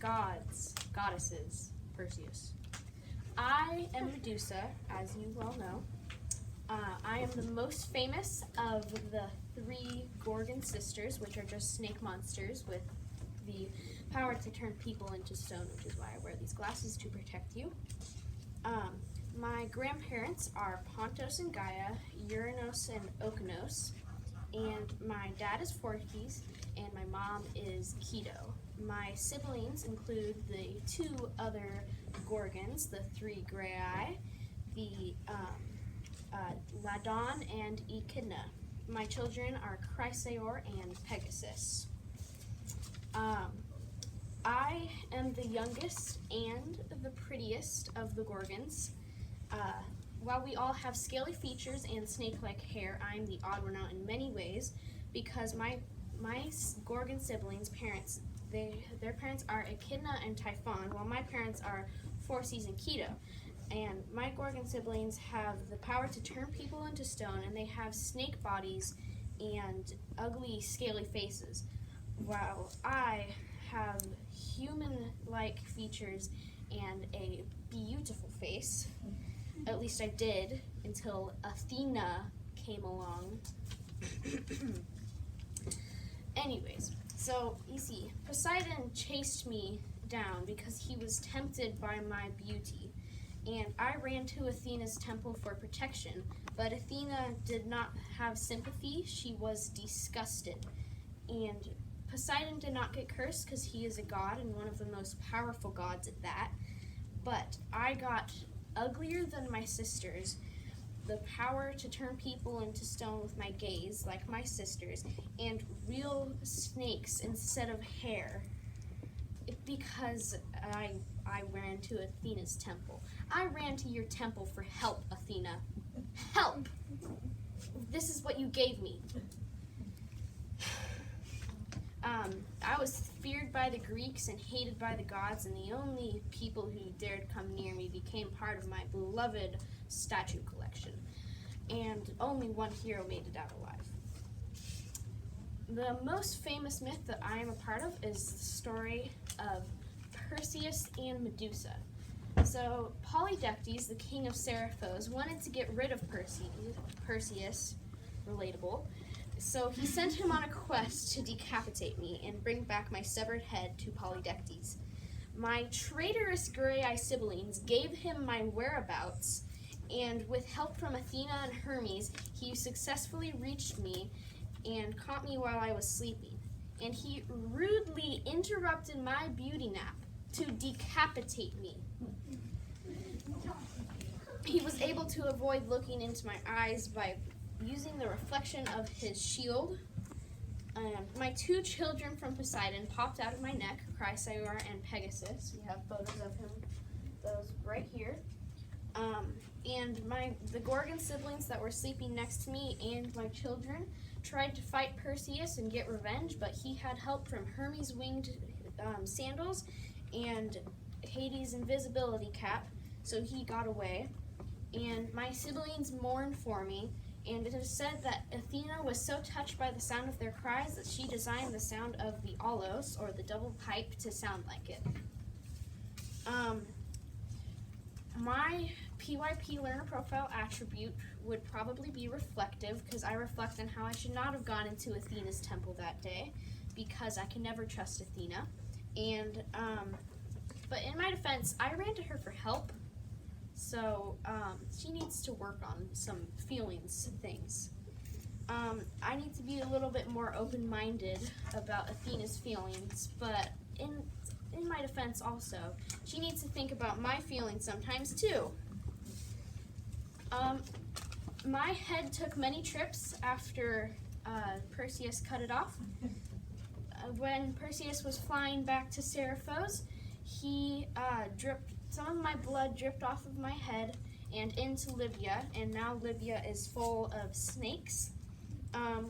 goddesses, Perseus. I am Medusa, as you well know. I am the most famous of the 3 Gorgon sisters, which are just snake monsters with the power to turn people into stone, which is why I wear these glasses to protect you. My grandparents are Pontos and Gaia, Uranos and Okeanos, and my dad is Phorkys, and my mom is Keto. My siblings include the 2 other Gorgons, the 3 Graeae, the Ladon and Echidna. My children are Chrysaor and Pegasus. I am the youngest and the prettiest of the Gorgons. While we all have scaly features and snake-like hair, I'm the odd one out in many ways because my Gorgon siblings' parents, their parents are Echidna and Typhon, while my parents are Phorcys and Keto. And my Gorgon siblings have the power to turn people into stone, and they have snake bodies and ugly, scaly faces, while I have human-like features and a beautiful face. At least I did, until Athena came along. Anyways, so you see, Poseidon chased me down because he was tempted by my beauty. And I ran to Athena's temple for protection, but Athena did not have sympathy. She was disgusted. And Poseidon did not get cursed because he is a god and one of the most powerful gods at that. But I got uglier than my sisters, the power to turn people into stone with my gaze, like my sisters, and real snakes instead of hair, because I ran to Athena's temple. I ran to your temple for help, Athena. Help! This is what you gave me. I was feared by the Greeks and hated by the gods, and the only people who dared come near me became part of my beloved statue collection. And only one hero made it out alive. The most famous myth that I am a part of is the story of Perseus and Medusa. So Polydectes, the king of Seriphos, wanted to get rid of Perseus, relatable, so he sent him on a quest to decapitate me and bring back my severed head to Polydectes. My traitorous Graeae siblings gave him my whereabouts, and with help from Athena and Hermes, he successfully reached me and caught me while I was sleeping. And he rudely interrupted my beauty nap to decapitate me. He was able to avoid looking into my eyes by using the reflection of his shield. My 2 children from Poseidon popped out of my neck, Chrysaor and Pegasus. We have photos of him, those right here. And the Gorgon siblings that were sleeping next to me and my children tried to fight Perseus and get revenge, but he had help from Hermes' winged sandals and Hades' invisibility cap, so he got away. And my siblings mourned for me, and it is said that Athena was so touched by the sound of their cries that she designed the sound of the aulos, or the double pipe, to sound like it. My PYP learner profile attribute would probably be reflective, because I reflect on how I should not have gone into Athena's temple that day, because I can never trust Athena. And but in my defense, I ran to her for help, so she needs to work on some feelings things. I need to be a little bit more open-minded about Athena's feelings, but in my defense also, she needs to think about my feelings sometimes too. My head took many trips after Perseus cut it off. When Perseus was flying back to Seriphos, some of my blood dripped off of my head and into Libya, and now Libya is full of snakes.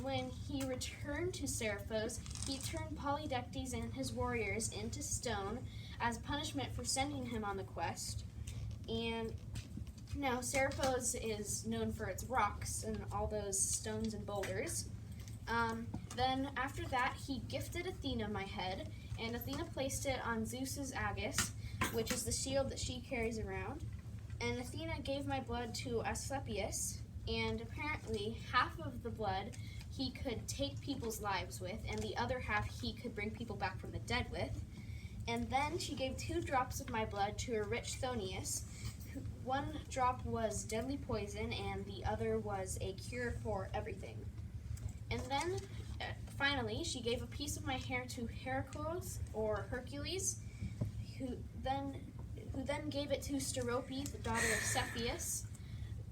When he returned to Seriphos, he turned Polydectes and his warriors into stone as punishment for sending him on the quest. And now Seriphos is known for its rocks and all those stones and boulders. Then after that, he gifted Athena my head, And Athena placed it on Zeus's Aegis, which is the shield that she carries around. And Athena gave my blood to Asclepius, and apparently half of the blood he could take people's lives with, and the other half he could bring people back from the dead with. And then she gave 2 drops of my blood to a rich Chthonius. One drop was deadly poison, and the other was a cure for everything. And then, finally, she gave a piece of my hair to Heracles, or Hercules, who then gave it to Sterope, the daughter of Cepheus,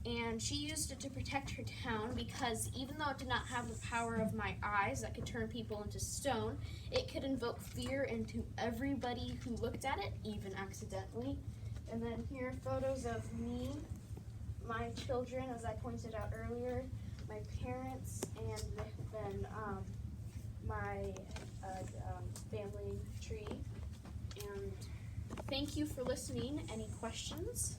and she used it to protect her town because even though it did not have the power of my eyes that could turn people into stone, it could invoke fear into everybody who looked at it, even accidentally. And then here are photos of me, my children, as I pointed out earlier, my parents, and then my family tree. And thank you for listening. Any questions?